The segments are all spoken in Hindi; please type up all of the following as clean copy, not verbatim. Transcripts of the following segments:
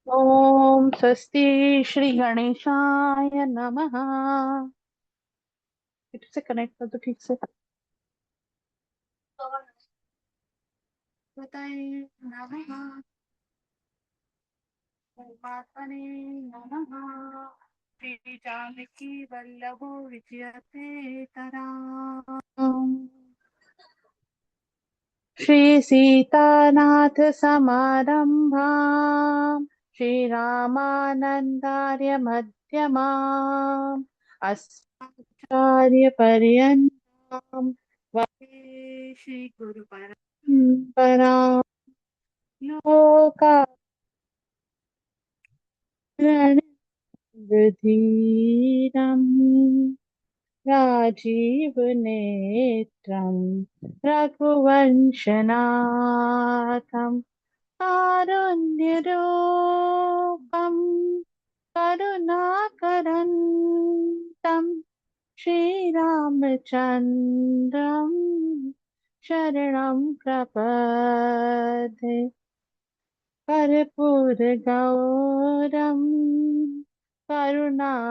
ओम स्वस्ति श्री गणेशाय नमः। फिर से कनेक्ट कर दो ठीक से। बताए नमः परमात्मने नमः। श्री जानकी वल्लभो विजयते तराम। श्री सीतानाथ समारंभाम् श्री रामानंदार्य मध्यमाम् अस्मदाचार्य पर्यन्ताम् वन्दे श्री गुरु परम्पराम्। लोकारणधीरम् राजीवनेत्रम् रघुवंशनाथम् कारुण्यरूपम् करुणाकरन्तम् श्रीरामचन्द्रम् शरणं प्रपद्ये। कर्पूरगौरम् करुणावतारम्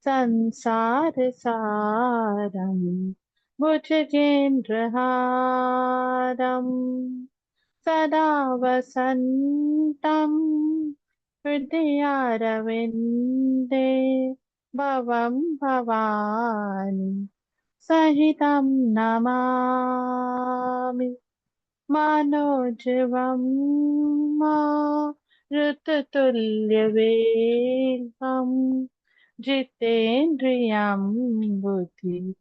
संसारसारम् भुजगेन्द्रहारम् सदा वसन्तम् हृदयारविन्दे भवं भवानि सहितं नमामि। मनोजवं ऋतुतुल्यवेगं जितेन्द्रियं बुद्धिमतावरिष्ठं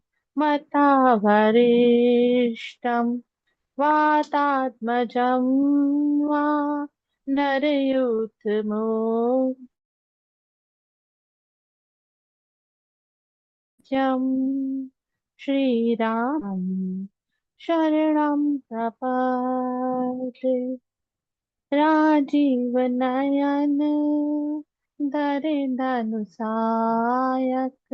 वातात्मजं वा नरयूथमुख्यं श्रीराम शरणं प्रपद्ये। राजीव नयन धनुषायक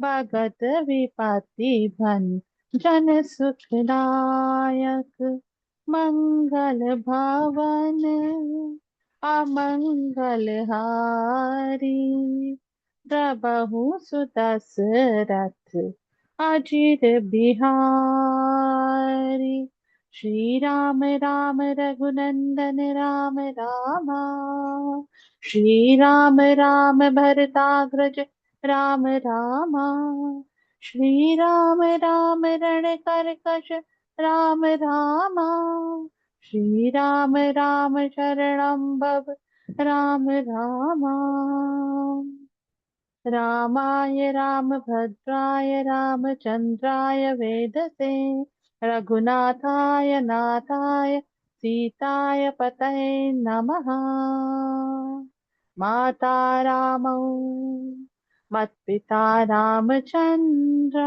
भगत विपत्ति भन जन सुखदायक मंगल भवन अमंगल हारी द्रबहु सुदशरथ अजिर बिहारी। श्री राम राम रघुनंदन राम रामा श्री राम राम भरताग्रज राम रामा श्री राम राम रणकरकश राम रामा श्री राम राम शरणं भव राम रामा। रामाय रामभद्राय रामचन्द्राय वेदसे रघुनाथाय नाथाय सीताय पतये नमः। माता रामौ मत्पिता रामचन्द्र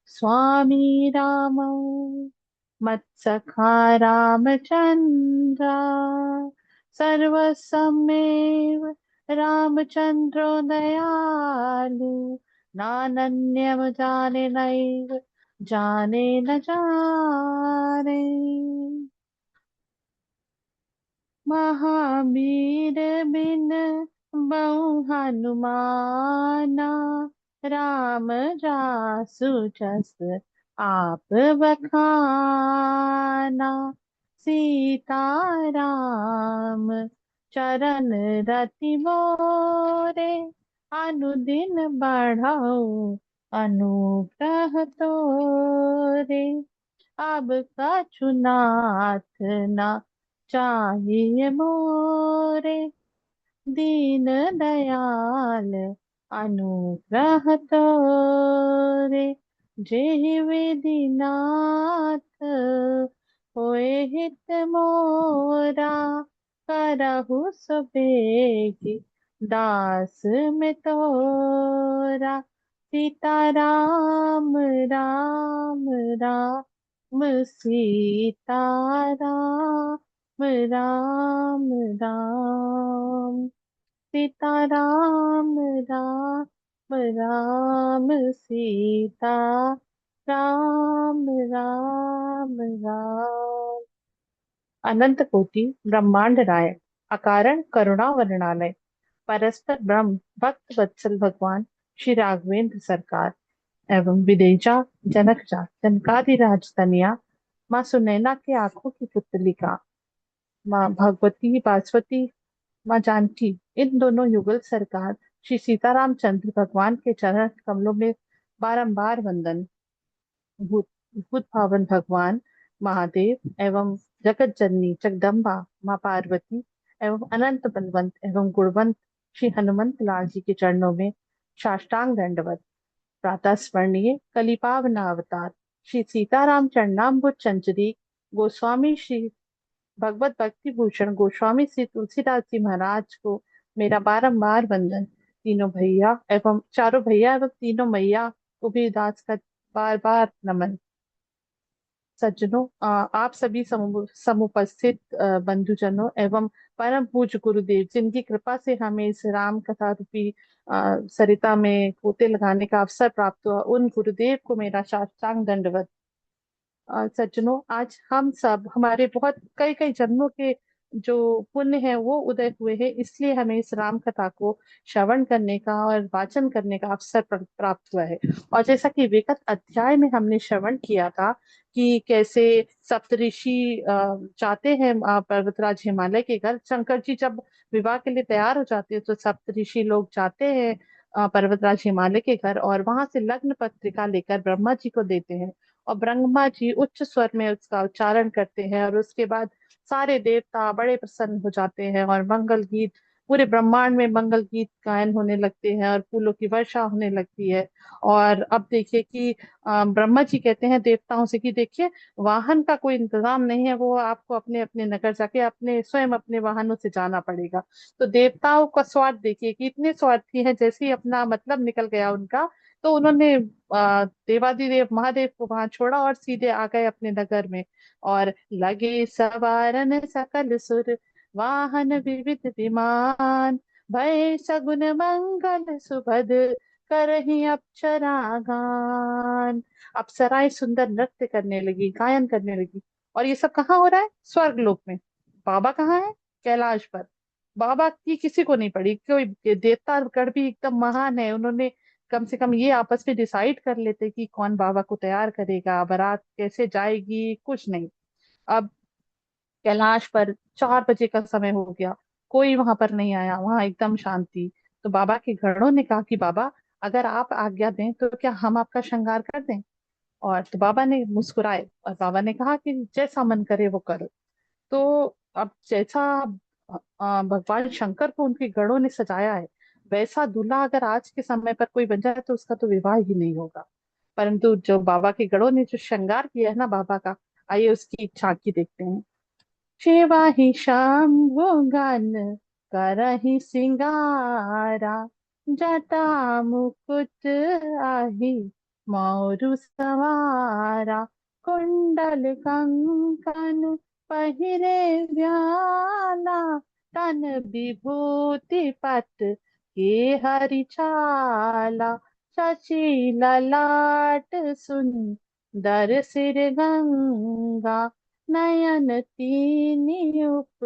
स्वामी रामौ मत्सखा रामचन्द्र सर्वसमेव रामचन्द्रो दयालु नानन्यं जाने नैव जाने न जाने। महावीर बिन बहु हनुमाना राम जासु जस आप बखाना। सीता राम चरण रति मोरे अनुदिन बढ़ाओ अनुग्रह तोरे। अब कछु नाथ ना चाहिए मोरे दीन दयाल अनुग्रह तोरे। जेहि विधिनाथ होए हित मोरा करहु सुबेगी दास में तोरा। सीताराम राम राम सीताराम राम राम सीताराम राम राम सीता राम राम राम। अनंत कोटि ब्रह्मांड नायक, अकारण करुणा वर्णालय, परस्पर ब्रह्म भक्त वत्सल भगवान श्री राघवेंद्र सरकार, एवं विदेजा जनकजा जनकादिराज तनया, माँ सुनैना के आंखों की पुतलिका, माँ भगवती बासवती, माँ जानकी, इन दोनों युगल सरकार श्री सीताराम चंद्र भगवान के चरण कमलों में बारंबार वंदन। भूत भूत भावन भगवान महादेव एवं जगत जननी जगदम्बा माँ पार्वती एवं अनंत बलवंत एवं गुणवंत श्री हनुमंत लाल जी के चरणों में साष्टांग दंडवत। प्रातः स्मरणीय कली पावन अवतार श्री सीताराम चरणाम्बुज चंचरी गोस्वामी श्री भगवत भक्ति भूषण गोस्वामी श्री तुलसीदास जी महाराज को मेरा बारंबार वंदन। तीनों भैया एवं चारों भैया एवं तीनों मैया को भी दास का बार बार नमन। सज्जनों, आप सभी समुपस्थित बंधुजनों एवं परम पूज्य गुरुदेव जिनकी कृपा से हमें इस राम कथा रूपी सरिता में गोते लगाने का अवसर प्राप्त हुआ, उन गुरुदेव को मेरा साष्टांग दंडवत। सज्जनों, आज हम सब हमारे बहुत कई कई जन्मों के जो पुण्य है वो उदय हुए हैं, इसलिए हमें इस राम कथा को श्रवण करने का और वाचन करने का अवसर प्राप्त हुआ है। और जैसा कि विगत अध्याय में हमने श्रवण किया था कि कैसे सप्तऋषि जाते हैं पर्वतराज हिमालय के घर। शंकर जी जब विवाह के लिए तैयार हो जाते हैं तो सप्तऋषि लोग जाते हैं पर्वतराज हिमालय के घर, और वहां से लग्न पत्रिका लेकर ब्रह्मा जी को देते हैं। और ब्रह्मा जी उच्च स्वर में उसका उच्चारण करते हैं, और उसके बाद सारे देवता बड़े प्रसन्न हो जाते हैं और मंगल गीत, पूरे ब्रह्मांड में मंगल गीत गायन होने लगते हैं और फूलों की वर्षा होने लगती है। और अब देखिए कि ब्रह्मा जी कहते हैं देवताओं से कि देखिए, वाहन का कोई इंतजाम नहीं है, वो आपको अपने अपने नगर जाके अपने स्वयं अपने वाहनों से जाना पड़ेगा। तो देवताओं का स्वार्थ देखिए कि इतने स्वार्थी हैं, जैसे ही अपना मतलब निकल गया उनका, तो उन्होंने देवादिदेव महादेव को वहां छोड़ा और सीधे आ गए अपने नगर में। और लगे सवारन सकल सुर, वाहन विविध विमान, भय सगुन मंगल सुभद, करहि अप्सरा गान। अप्सराएं सुंदर नृत्य करने लगी, गायन करने लगी। और ये सब कहाँ हो रहा है? स्वर्ग लोक में। बाबा कहाँ है? कैलाश पर। बाबा की किसी को नहीं पड़ी, कोई देवता गण भी एकदम महान है, उन्होंने कम से कम ये आपस में डिसाइड कर लेते कि कौन बाबा को तैयार करेगा, बारात कैसे जाएगी, कुछ नहीं। अब कैलाश पर 4 बजे का समय हो गया, कोई वहां पर नहीं आया, वहां एकदम शांति। तो बाबा के घरों ने कहा कि बाबा, अगर आप आज्ञा दें तो क्या हम आपका श्रृंगार कर दें? और तो बाबा ने मुस्कुराए और बाबा ने कहा कि जैसा मन करे वो करो। तो अब जैसा भगवान शंकर को उनके गढ़ों ने सजाया है, वैसा दूल्हा अगर आज के समय पर कोई बन जाए तो उसका तो विवाह ही नहीं होगा। परंतु जो बाबा के गढ़ों ने जो श्रृंगार किया है ना बाबा का, आइए उसकी एक झांकी देखते हैं। शिवा ही शंभु गन करहि सिंगारा, जटा मुकुट आही मौरु सवारा, कुंडल कंकन पहिरे व्याला, तन विभूति पट के हरिछाला, शशि ललाट सुंदर सिर गंगा, नयन तीन उप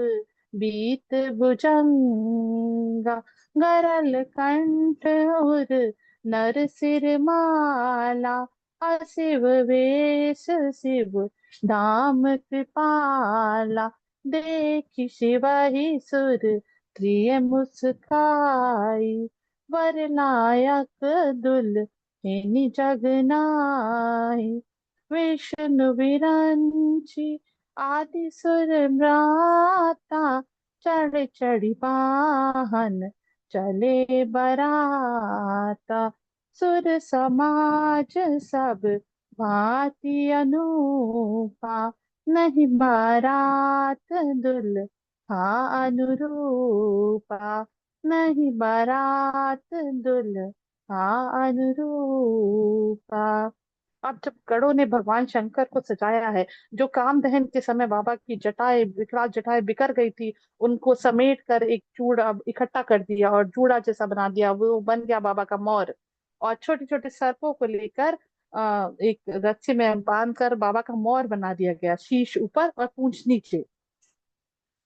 बीत भुजंगा, गरल कंठ उर नर सिर माला, असिव वेश शिव धाम कृपाला, देखि शिवहि सुर प्रिय मुस्काई, वर लायक दुल्हनि जगनाई, विष्णु विरंची आदि सुर म्राता, चढ़ चढ़ी वाहन चले बराता, सुर समाज सब भांति अनूपा, नहीं बारात दुल्हा अनुरूपा, नहीं बारात दुल्हा अनुरूपा। अब जब गणों ने भगवान शंकर को सजाया है, जो काम दहन के समय बाबा की जटाएं विकराल जटाएं बिखर गई थी, उनको समेट कर एक चूड़ा इकट्ठा कर दिया और चूड़ा जैसा बना दिया, वो बन गया बाबा का मौर। और छोटे छोटे सर्पों को लेकर एक रस्सी में बांध कर बाबा का मौर बना दिया गया, शीश ऊपर और पूंछ नीचे।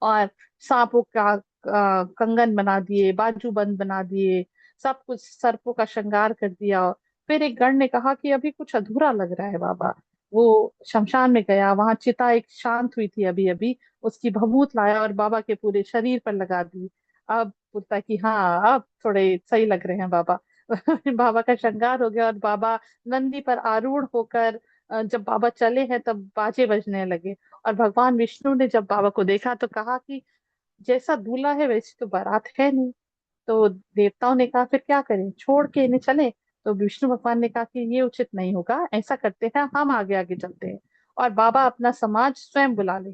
और सांपों का कंगन बना दिए, बाजूबंद बना दिए, सब कुछ सर्पों का श्रृंगार कर दिया। फिर एक गण ने कहा कि अभी कुछ अधूरा लग रहा है बाबा। वो शमशान में गया, वहां चिता एक शांत हुई थी अभी अभी, उसकी भभूत लाया और बाबा के पूरे शरीर पर लगा दी। अब बोलता है कि हाँ अब थोड़े सही लग रहे हैं बाबा। बाबा का श्रृंगार हो गया और बाबा नंदी पर आरूढ़ होकर जब बाबा चले हैं तब बाजे बजने लगे। और भगवान विष्णु ने जब बाबा को देखा तो कहा कि जैसा दूल्हा है वैसी तो बारात है नहीं। तो देवताओं ने कहा फिर क्या करें, छोड़ के इन्हें चले। तो विष्णु भगवान ने कहा कि ये उचित नहीं होगा, ऐसा करते हैं हम आगे आगे चलते हैं और बाबा अपना समाज स्वयं बुला ले।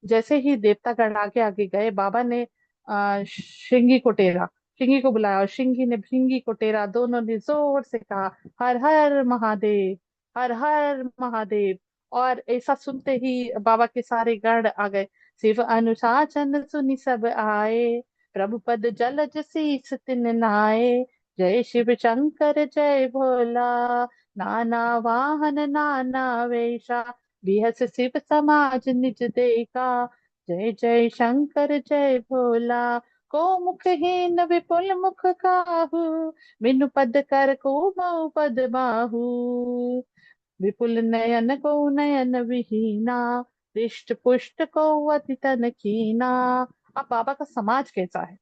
जैसे ही देवतागण आगे आगे गए, बाबा ने श्रृंगी को टेरा, श्रृंगी को बुलाया और श्रृंगी ने भृंगी को टेरा, दोनों ने जोर से कहा हर हर महादेव, हर हर महादेव। और ऐसा सुनते ही बाबा के सारे गण आ गए। शिव अनुशासन सुनि सब आए, प्रभु पद जलज शीस तिन नाए। जय शिव शंकर जय भोला, नाना वाहन नाना वेशा, बिहस शिव समाज निज देखा। जय जय शंकर जय भोला, को मुखहीन विपुल मुख काहू, बिनु पद कर को मऊ पद बाहू। विपुल नयन को नयन विहीना, हृष्ट पुष्ट को अति तन कीना। अब बाबा का समाज कैसा है,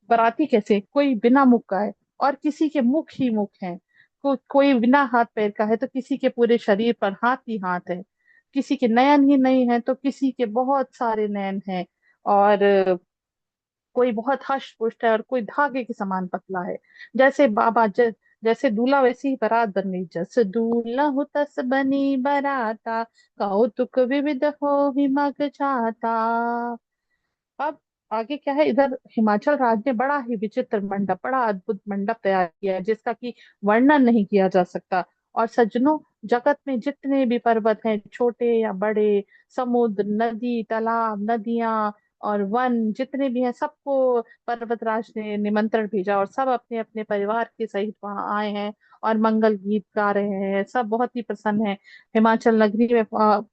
बाराती कैसे, कोई बिना मुख का है और किसी के मुख ही मुख है। कोई बिना हाथ पैर का है तो किसी के पूरे शरीर पर हाथ ही हाथ है। किसी के नयन ही नहीं है तो किसी के बहुत सारे नयन हैं। और कोई बहुत हष्ट पुष्ट है और कोई धागे के समान पतला है। जैसे बाबा जैसे दूल्हा वैसी ही बारात बन गई। जस दूल्हा हो तस बनी बराता, कौतुक विविध हो ही मग जाता। अब आगे क्या है, इधर हिमाचल राज्य ने बड़ा ही विचित्र मंडप, बड़ा अद्भुत मंडप तैयार किया है जिसका कि वर्णन नहीं किया जा सकता। और सज्जनों, जगत में जितने भी पर्वत हैं, छोटे या बड़े, समुद्र, नदी, तालाब, नदियां और वन जितने भी हैं, सबको पर्वतराज ने निमंत्रण भेजा और सब अपने अपने परिवार के सहित वहां आए हैं और मंगल गीत गा रहे हैं। सब बहुत ही प्रसन्न है हिमाचल नगरी में।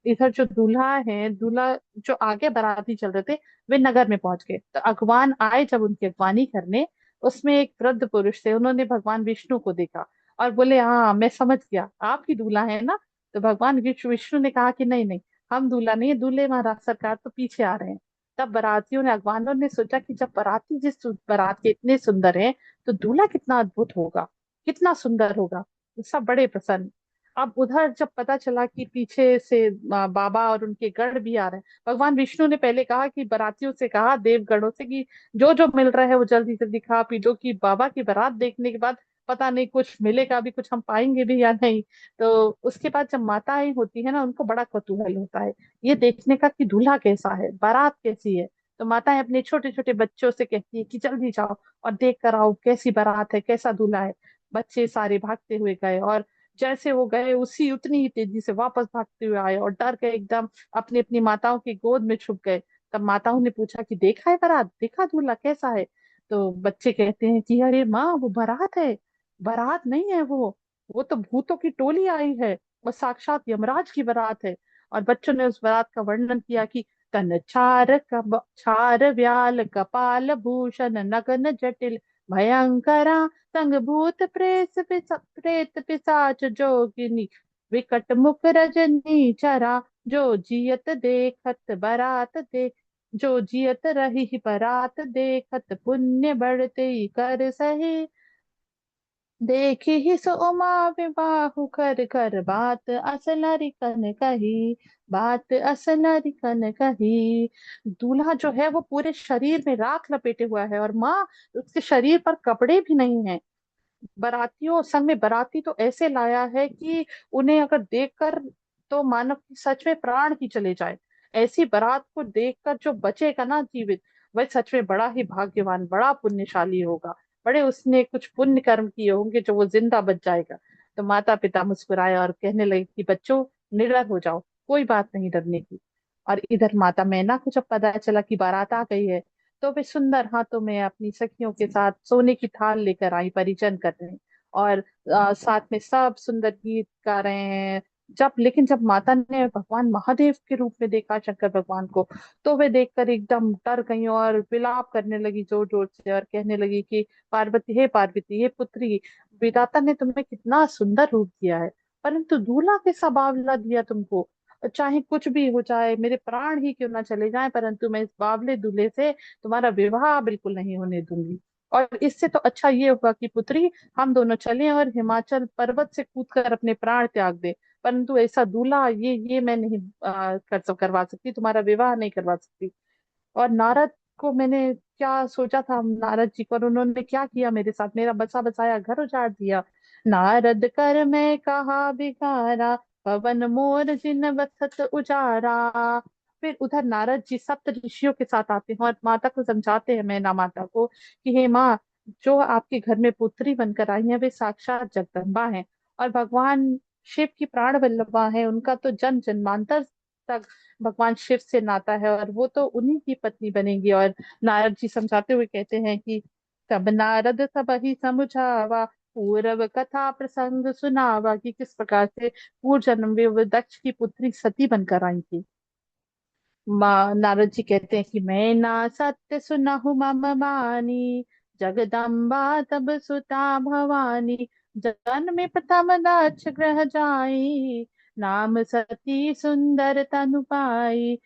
इधर जो दूल्हा है, दूल्हा जो आगे बाराती चल रहे थे, वे नगर में पहुंच गए तो अगवान आए जब उनकी अगवानी करने। उसमें एक वृद्ध पुरुष थे, उन्होंने भगवान विष्णु को देखा और बोले हाँ मैं समझ गया आप ही दूल्हा है ना। तो भगवान विष्णु ने कहा कि नहीं नहीं, हम दूल्हा नहीं, दूल्हे महाराज सरकार तो पीछे आ रहे हैं। तब बारातियों ने, अगवानों ने सोचा कि जब बाराती बारात के इतने सुंदर हैं तो दूल्हा कितना अद्भुत होगा, कितना सुंदर होगा। तो सब बड़े प्रसन्न। अब उधर जब पता चला कि पीछे से बाबा और उनके गण भी आ रहे हैं, भगवान विष्णु ने पहले कहा कि बारातियों से कहा, देवगणों से, कि जो जो मिल रहा है वो जल्दी जल्दी खा पी लो, कि बाबा की बारात देखने के बाद पता नहीं कुछ मिलेगा भी, कुछ हम पाएंगे भी या नहीं। तो उसके बाद जब माताएं होती है ना, उनको बड़ा कौतूहल होता है ये देखने का कि दूल्हा कैसा है, बारात कैसी है। तो माताएं अपने छोटे छोटे बच्चों से कहती है कि जल्दी जाओ और देख कर आओ कैसी बारात है, कैसा दूल्हा है। बच्चे सारे भागते हुए गए और जैसे वो गए उसी उतनी ही तेजी से वापस भागते हुए आए और डर गए एकदम, अपनी अपनी माताओं की गोद में छुप गए। तब माताओं ने पूछा कि देखा है बारात, देखा दूल्हा कैसा है। तो बच्चे कहते हैं कि अरे माँ वो बारात है, बारात नहीं है वो तो भूतों की टोली आई है, वो साक्षात यमराज की बारात है। और बच्चों ने उस बारात का वर्णन किया कि तन छार छार व्याल कपाल भूषण नगन जटिल भयंकरा, संग भूत प्रेत पिशाच जोगिनी, विकट मुख रजनी चरा, जो जियत देखत बरात देख, जो जियत रही बरात देखत, पुण्य बढ़ते ही कर सही, देखी ही सो उमा विवाहु कर कर, बात असलरी कन कही, बात असलरी कन कही। दूल्हा जो है वो पूरे शरीर में राख लपेटे हुआ है और माँ उसके शरीर पर कपड़े भी नहीं है। बारातियों संग में बाराती तो ऐसे लाया है कि उन्हें अगर देखकर तो मानव की सच में प्राण ही चले जाए। ऐसी बारात को देखकर जो बचेगा ना जीवित, वह सच में बड़ा ही भाग्यवान, बड़ा पुण्यशाली होगा। बड़े उसने कुछ पुण्य कर्म किए होंगे जो वो जिंदा बच जाएगा। तो माता पिता मुस्कुराए और कहने लगे कि बच्चों निडर हो जाओ, कोई बात नहीं डरने की। और इधर माता मैना को जब पता चला कि बारात आ गई है, तो वे सुंदर हाथों में अपनी सखियों के साथ सोने की थाल लेकर आई, परिचन कर रहे हैं। और साथ में सब सुंदर गीत गा रहे हैं, लेकिन जब माता ने भगवान महादेव के रूप में देखा शंकर भगवान को, तो वे देखकर एकदम डर गई और विलाप करने लगी जोर जोर से, और कहने लगी कि पार्वती, हे पार्वती, हे पुत्री, विधाता ने तुम्हें कितना सुंदर रूप दिया है, परंतु दूल्हा कैसा बावला दिया तुमको। चाहे कुछ भी हो जाए, मेरे प्राण ही क्यों ना चले जाएं, परंतु मैं इस बावले दूल्हे से तुम्हारा विवाह बिल्कुल नहीं होने दूंगी। और इससे तो अच्छा ये होगा कि पुत्री, हम दोनों चलें और हिमाचल पर्वत से कूदकर अपने प्राण त्याग दें, परंतु ऐसा दूल्हा ये मैं नहीं करवा सकती, तुम्हारा विवाह नहीं करवा सकती। और नारद को मैंने क्या सोचा था, नारद जी को, और उन्होंने क्या किया मेरे साथ, मेरा बसा बसाया घर उजाड़ दिया। नारद कर मैं कहा बिगारा, पवन मोर जिन बसत उजारा। फिर उधर नारद जी सप्त ऋषियों के साथ आते हैं और माता को समझाते हैं, मैना माता को, कि हे माँ, जो आपके घर में पुत्री बनकर आई है वे साक्षात जगदम्बा हैं, और भगवान शिव की प्राण वल्लभा है, उनका तो जन्म जन्मांतर तक भगवान शिव से नाता है, और वो तो उन्हीं की पत्नी बनेंगी। और नारद जी समझाते हुए कहते हैं कि तब नारद सब ही समुझावा, पूर्व कथा प्रसंग सुनावा, कि किस प्रकार से पूर्व जन्म में वो दक्ष की पुत्री सती बनकर आई थी। माँ नारद जी कहते हैं कि मैं ना सत्य सुनहु मम बानी, जगदम्बा तब सुता भवानी, जन्म प्रथम दक्ष ग्रह जाई, नाम सती सुंदर तनु पाई,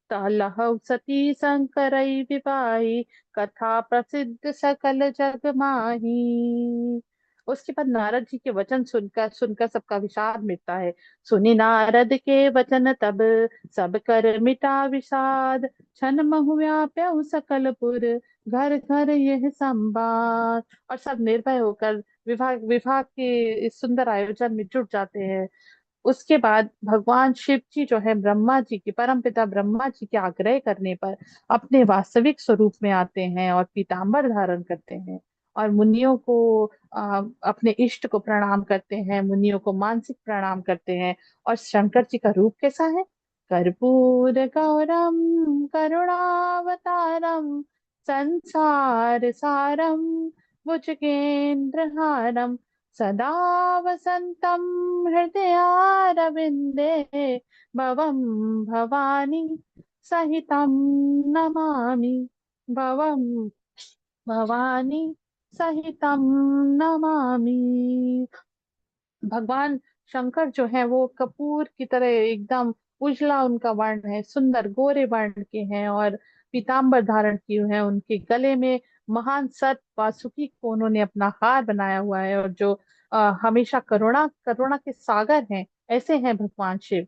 लहौ सती शंकरई विवाही, कथा प्रसिद्ध सकल जग माही। उसके बाद नारद जी के वचन सुनकर सुनकर सबका विषाद मिटता है। सुनी नारद के वचन तब, सब कर मिटा विषाद, क्षण महु व्याप्यउ सकलपुर, घर घर यह संवाद। और सब निर्भय होकर विवाह विवाह के इस सुंदर आयोजन में जुट जाते हैं। उसके बाद भगवान शिव जी जो है ब्रह्मा जी की, परम पिता ब्रह्मा जी के आग्रह करने पर अपने वास्तविक स्वरूप में आते हैं और पीतांबर धारण करते हैं, और मुनियों को अपने इष्ट को प्रणाम करते हैं, मुनियों को मानसिक प्रणाम करते हैं। और शंकर जी का रूप कैसा है? कर्पूर गौरम करुणावतारम, संसार सारम भुजगेन्द्रहारम, सदा वसन्तं हृदयारविन्दे, भवं भवानी सहितं नमामि, भवं भवानी सहितं नमामि। भगवान शंकर जो है वो कपूर की तरह एकदम उजला उनका वर्ण है, सुंदर गोरे वर्ण के हैं, और पीतांबर धारण किए हैं। उनके गले में महान सर्प वासुकी को उन्होंने अपना हार बनाया हुआ है, और जो हमेशा करुणा करुणा के सागर हैं, ऐसे हैं भगवान शिव।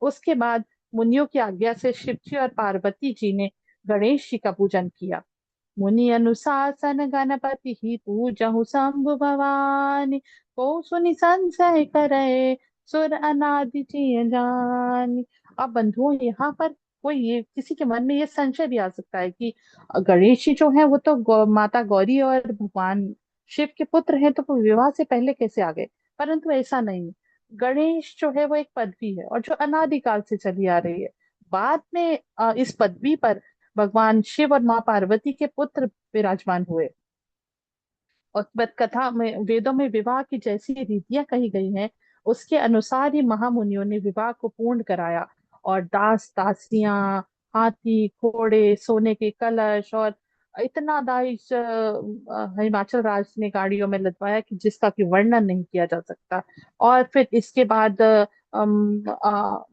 उसके बाद मुनियों की आज्ञा से शिव जी और पार्वती जी ने गणेश जी का पूजन किया। मुनि अनुशासन गणपति ही पूजहु शंभु भवानी, को सुनि संशय करे, सुर अनादि चीय जानी। अब बंधुओं, यहाँ पर कोई ये किसी के मन में ये संशय भी आ सकता है कि गणेश जी जो है वो तो माता गौरी और भगवान शिव के पुत्र हैं, तो वो विवाह से पहले कैसे आ गए? परंतु ऐसा नहीं। गणेश जो है वो एक पदवी है, और जो अनादिकाल से चली आ रही है। बाद में इस पदवी पर भगवान शिव और माँ पार्वती के पुत्र विराजमान हुए। और कथा में, वेदों में विवाह की जैसी रीतियां कही गई हैं, उसके अनुसार ही महामुनियों ने विवाह को पूर्ण कराया। और दास दासियां, हाथी घोड़े, सोने के कलश, और इतना दाइश हिमाचल राज्य ने गाड़ियों में लदवाया कि जिसका कि वर्णन नहीं किया जा सकता। और फिर इसके बाद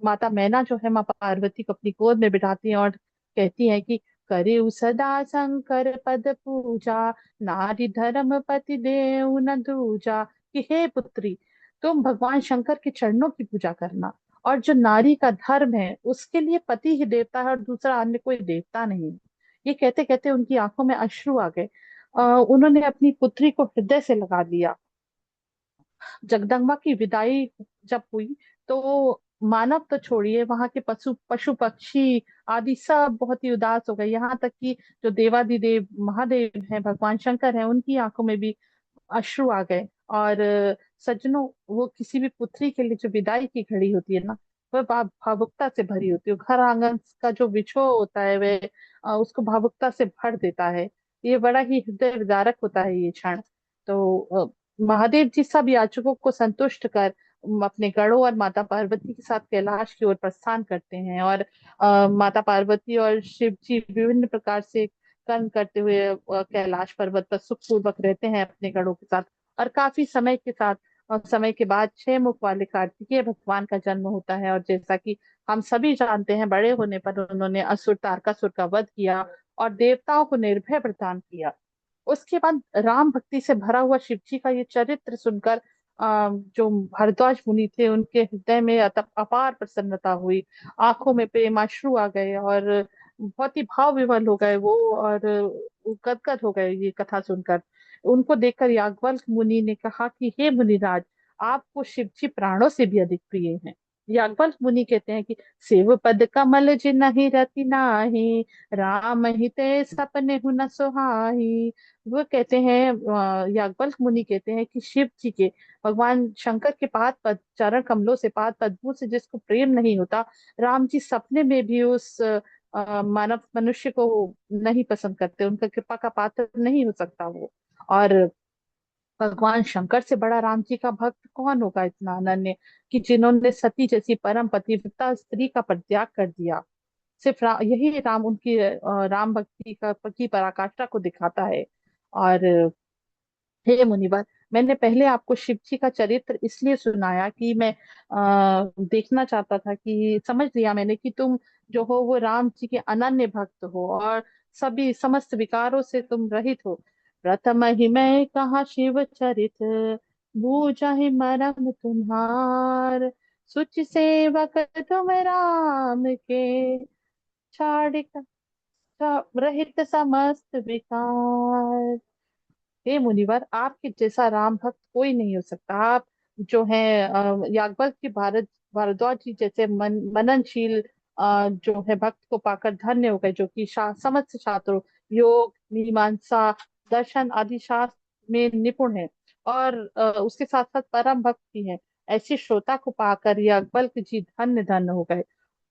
माता मैना जो है माँ पार्वती को अपनी गोद में बिठाती हैं और कहती है कि करिउ सदा शंकर पद पूजा, नारी धर्म पति देव न दूजा। कि हे पुत्री, तुम भगवान शंकर के चरणों की पूजा करना, और जो नारी का धर्म है उसके लिए पति ही देवता है और दूसरा अन्य कोई देवता नहीं। ये कहते कहते उनकी आंखों में अश्रु आ गए। उन्होंने अपनी पुत्री को हृदय से लगा लिया। जगदम्बा की विदाई जब हुई, तो मानव तो छोड़िए, वहां के पशु पशु पक्षी आदि सब बहुत ही उदास हो गए, यहाँ तक कि जो देवादिदेव महादेव हैं, भगवान शंकर हैं, उनकी आंखों में भी अश्रु आ गए। और सज्जनों, वो किसी भी पुत्री के लिए जो विदाई की घड़ी होती है ना, वह भावुकता से भरी होती है। घर आंगन का जो विछोह होता है वह उसको भावुकता से भर देता है। ये बड़ा ही हृदय विदारक होता है ये क्षण। तो महादेव जी सब याचकों को संतुष्ट कर अपने गढ़ों और माता पार्वती के साथ कैलाश की ओर प्रस्थान करते हैं। और माता पार्वती और शिव जी विभिन्न प्रकार से कर्म करते हुए कैलाश पर्वत पर सुखपूर्वक रहते हैं अपने गढ़ों के साथ। और काफी समय के साथ समय के बाद 6 मुख वाले कार्तिकेय भगवान का जन्म होता है। और जैसा कि हम सभी जानते हैं, बड़े होने पर उन्होंने असुर तारकासुर का वध किया और देवताओं को निर्भय प्रदान किया। उसके बाद राम भक्ति से भरा हुआ शिव जी का ये चरित्र सुनकर जो भरद्वाज मुनि थे, उनके हृदय में अपार प्रसन्नता हुई। आंखों में प्रेमाश्रु आ गए और बहुत ही भाव विवल हो गए वो। और वो गदगद हो गए ये कथा सुनकर। उनको देखकर याज्ञवल्क्य मुनि ने कहा कि हे मुनिराज, आपको शिव जी प्राणों से भी अधिक प्रिय हैं। याज्ञवल्क्य मुनि कहते हैं कि सेव पद कमल जिनहि रति नाही, राम ही ते सपने हु न सुहाई। वो कहते हैं, याज्ञवल्क्य मुनि कहते हैं कि शिव जी के, भगवान शंकर के पाद पद चरण कमलों से, पाद पद्मों से जिसको प्रेम नहीं होता, राम जी सपने में भी उस मानव मनुष्य को नहीं पसंद करते, उनका कृपा का पात्र नहीं हो सकता वो। और भगवान शंकर से बड़ा राम जी का भक्त कौन होगा इतना अनन्य, कि जिन्होंने सती जैसी परम पतिव्रता स्त्री का परित्याग कर दिया। सिर्फ यही राम उनकी राम भक्ति का की पराकाष्ठा को दिखाता है। और हे मुनिवर, मैंने पहले आपको शिव जी का चरित्र इसलिए सुनाया कि मैं देखना चाहता था, कि समझ लिया मैंने कि तुम जो हो वो राम जी के अनन्य भक्त हो और सभी समस्त विकारों से तुम रहित हो। प्रथम ही मैं कहा शिव चरित, बूझा ही मरम तुम्हार, सुच सेवक तुम राम के, छाड़ रहित समस्त विकार। हे मुनिवर, आपके जैसा राम भक्त कोई नहीं हो सकता। आप जो है याज्ञवल्क्य की भारद्वाज जी जैसे मननशील जो है भक्त को पाकर धन्य हो गए, जो कि समस्त शास्त्रों, योग, मीमांसा, दर्शन आदि शास्त्र में निपुण है। और उसके साथ साथ परम भक्त भी है। ऐसे श्रोता को पाकर याज्ञवल्क्य जी धन्य धन्य हो गए।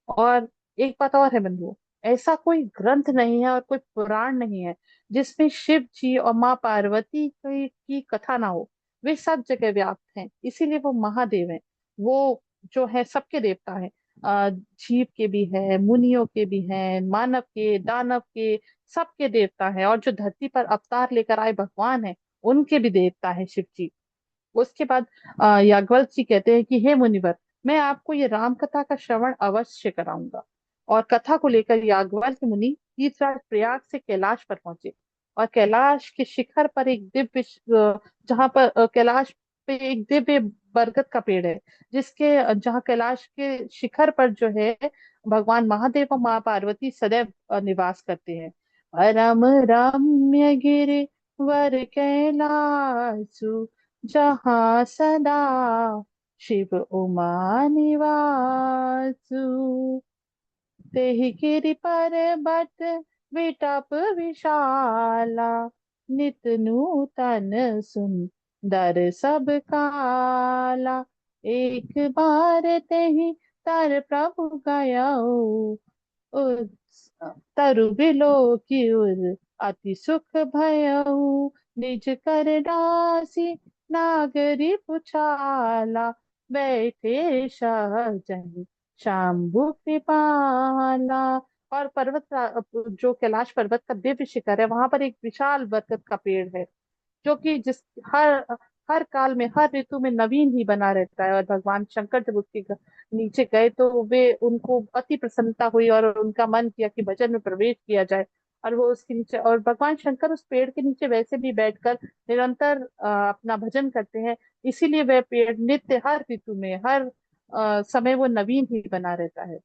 और एक बात और है बंधु, ऐसा कोई ग्रंथ नहीं है और कोई पुराण नहीं है जिसमें शिव जी और माँ पार्वती की कथा ना हो। वे सब जगह व्याप्त हैं, इसीलिए वो महादेव हैं। वो जो है सबके देवता हैं। जीव के भी है, मुनियों के भी हैं, मानव के, दानव के, सबके देवता है। और जो धरती पर अवतार लेकर आए भगवान है, उनके भी देवता है शिव जी। उसके बाद याज्ञवल्क्य जी कहते हैं कि हे मुनिवर, मैं आपको ये राम कथा का श्रवण अवश्य कराऊंगा। और कथा को लेकर याज्ञवल्क्य मुनि तीर्थराज प्रयाग से कैलाश पर पहुंचे। और कैलाश के शिखर पर एक दिव्य जहाँ पर कैलाश पे एक दिव्य बरगद का पेड़ है, जिसके जहाँ कैलाश के शिखर पर जो है भगवान महादेव और माँ पार्वती सदैव निवास करते हैं। परम रम्य गिरि वर कैलासु, जहाँ सदा शिव उमा निवासु, तेहि गिरि पर्वत विटप विशाला, नित नूतन सुंदर सब काला, एक बार तेहि तर प्रभु गयो, तरु बिलो की उर अति सुख भयऊ, निज कर दासी नागरी पुछाला, बैठे सहजन शंभु कृपाला। और जो कैलाश पर्वत का दिव्य शिखर है, वहां पर एक विशाल बरगद का पेड़ है, जो कि जिस हर हर काल में, हर ऋतु में नवीन ही बना रहता है। और भगवान शंकर जब उसके नीचे गए तो वे उनको अति प्रसन्नता हुई और उनका मन किया कि भजन में प्रवेश किया जाए। और वो उसके नीचे, और भगवान शंकर उस पेड़ के नीचे वैसे भी बैठकर निरंतर अपना भजन करते हैं। इसीलिए वह पेड़ नित्य हर ऋतु में, हर समय वो नवीन ही बना रहता है।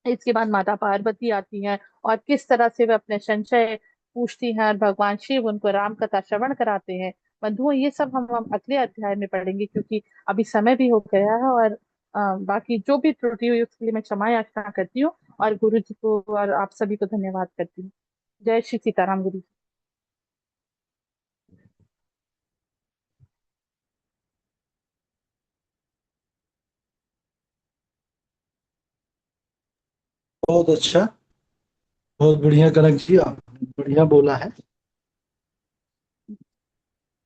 इसके बाद माता पार्वती आती हैं और किस तरह से वे अपने संशय पूछती हैं और भगवान शिव उनको राम कथा श्रवण कराते हैं। बंधुओं, ये सब हम अगले अध्याय में पढ़ेंगे, क्योंकि अभी समय भी हो गया है। और बाकी जो भी त्रुटि हुई उसके लिए मैं क्षमा याचना करती हूँ, और गुरु जी को और आप सभी को धन्यवाद करती हूँ। जय श्री सीताराम गुरु जी। बहुत अच्छा। बहुत बढ़िया कनक जी, आपने बढ़िया बोला है।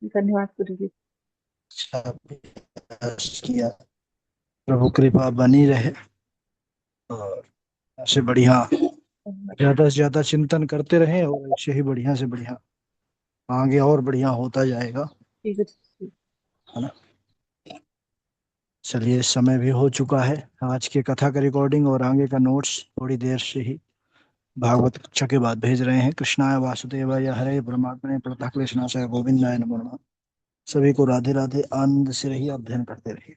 धन्यवाद गुरु जी। अच्छा अभ्यास किया। प्रभु कृपा बनी रहे और ऐसे बढ़िया ज्यादा से ज्यादा चिंतन करते रहें और ऐसे ही बढ़िया से बढ़िया आगे और बढ़िया होता जाएगा। ठीक है, ठीक है ना। चलिए समय भी हो चुका है। आज की कथा का रिकॉर्डिंग और आगे का नोट्स थोड़ी देर से ही भागवत कक्षा के बाद भेज रहे हैं। कृष्णाय वासुदेवाय हरे परमात्मने प्रणतः क्लेशनाशाय गोविंदाय नमो नमः। सभी को राधे राधे। आनंद से रहिए, अध्ययन करते रहिए।